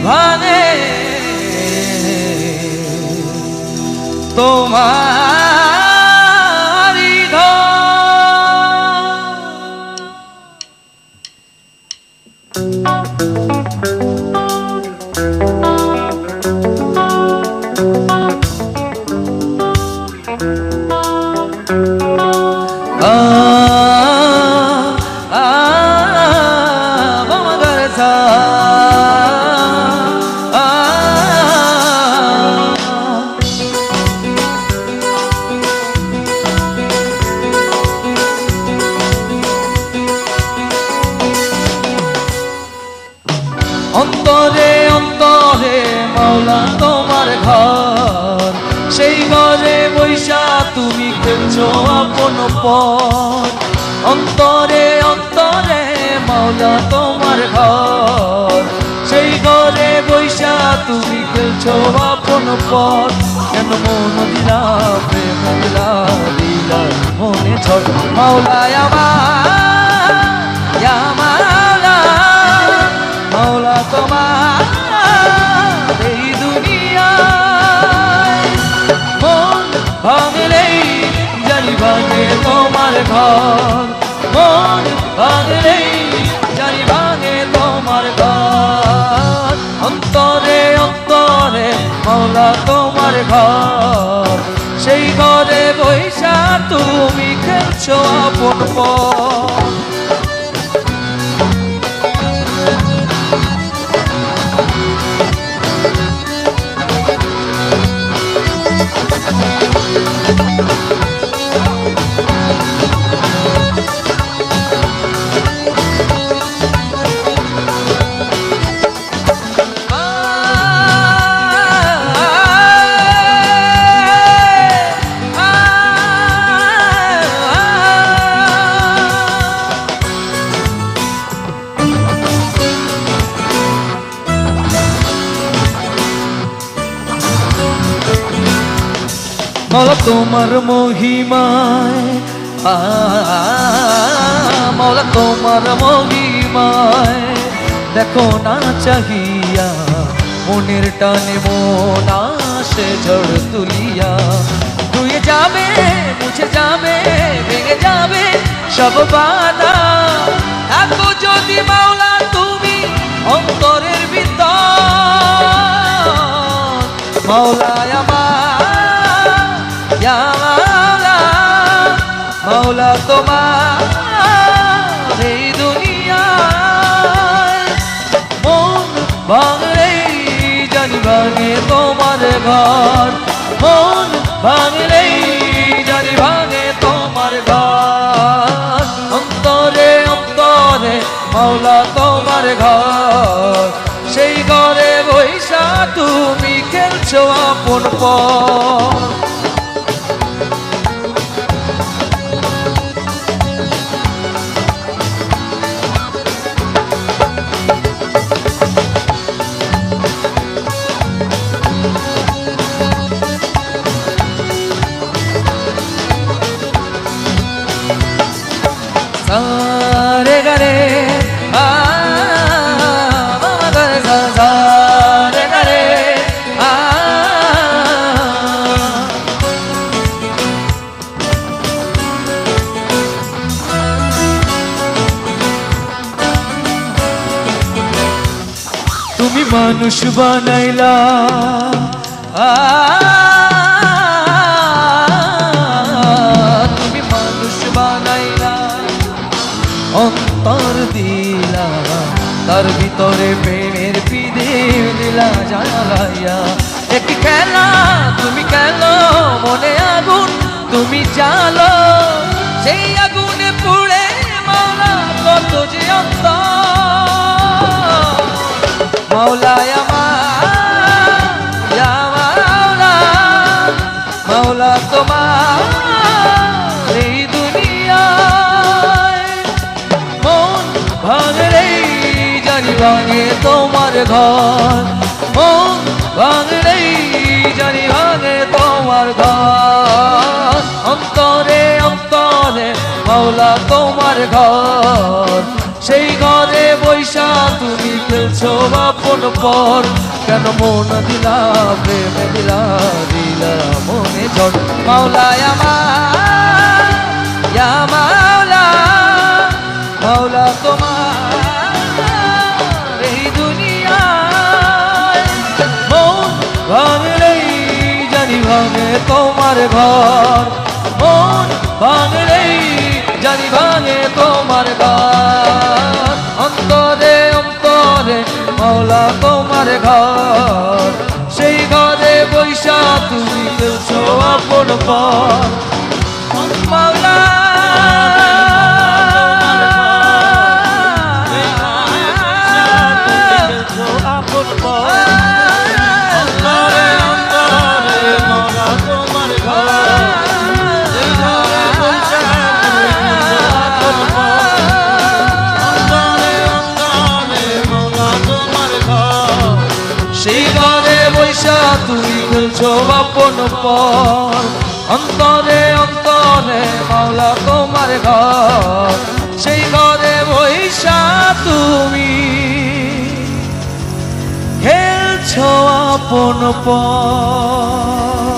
ভাঙে তোমারি ঘর। অন্তরে অন্তরে মাওলা তোমার ঘর, সেই ঘরে বৈশা তুমি খেলছো আপন পথ। অন্তরে অন্তরে মাওলা তোমার ঘর, সেই ঘরে বৈশা তুমি খেলছো আপন পথ। কেন মন দিলা প্রেম দিলা দিলা মনে ঝড় মাওলা আমার মাওলা মাওলা তোমার এই দুনিয়ায় মন ভাঙলেই জানি ভাঙে তোমার ঘর, মন ভাঙলেই জানি ভাঙে তোমার ঘর। অন্তরে অন্তরে মাওলা তোমার ঘর, সেই ঘরে বৈশা তুমি খেলছো আপন পথ। মাওলা তোমার মহিমায় মাওলা তোমার মহিমায় দেখো না চাহিয়া মনের টানে মন আসে ঝড় তুলিয়া। ধুয়ে যাবে মুছে যাবে ভেঙে যাবে সব বাধা, থাকো যদি মাওলা তুমি অন্তরের ভিতর। মাওলা আমার মাওলা মাওলা তোমার এই দুনিয়ায় মন ভাঙলেই জানি ভাঙে তোমার ঘর, মন ভাঙলেই জানি ভাঙে তোমার ঘর। অন্তরে অন্তরে মাওলা তোমার ঘর, সেই ঘরে বৈশা তুমি খেলছো আপন পথ। সারে গারে মামা গারে সারে গারে তুমি মানুষ বানাইলা তুমি মানুষ বানাইলা, অন্তর দিলা তার ভিতরে প্রেমের পিদিম দিলা জ্বালাইয়া। একটি খেলা তুমি খেলো মনে আগুন তুমি জ্বালো, সেই আগুনে পুড়ে মাওলা কত যে অন্তর। মাওলা আমার মাওলা মাওলা তোমার এই দুনিয়ায় মন ভাঙলেই জানি ভাঙে তোমার ঘর, মন ভাঙলেই জানি ভাঙে তোমার ঘর। অন্তরে অন্তরে মাওলা তোমার ঘর, সেই ঘরে বৈশা তুমি খেলছো খেলছো আপন পর কেন মন দিলা প্রেমে দিলা দিলা মনে ঝড় মাওলায় আমার ইয়া মাওলা মাওলা তোমার এই দুনিয়ায় মন ভাঙলেই জানি ভাঙে তোমার ঘর মন ভাঙলেই জানি ভাঙে তোমার ঘর অন্তরে অন্তরে মাওলা তোমার ঘর সেই ঘরে বৈশা তুমি খেলছো আপন পর মাওলা সেই ঘরে বৈশা তুমি খেলছো আপন পর অন্তরে অন্তরে মাওলা তোমার ঘর সেই ঘরে বৈশা তুমি খেলছো আপন পর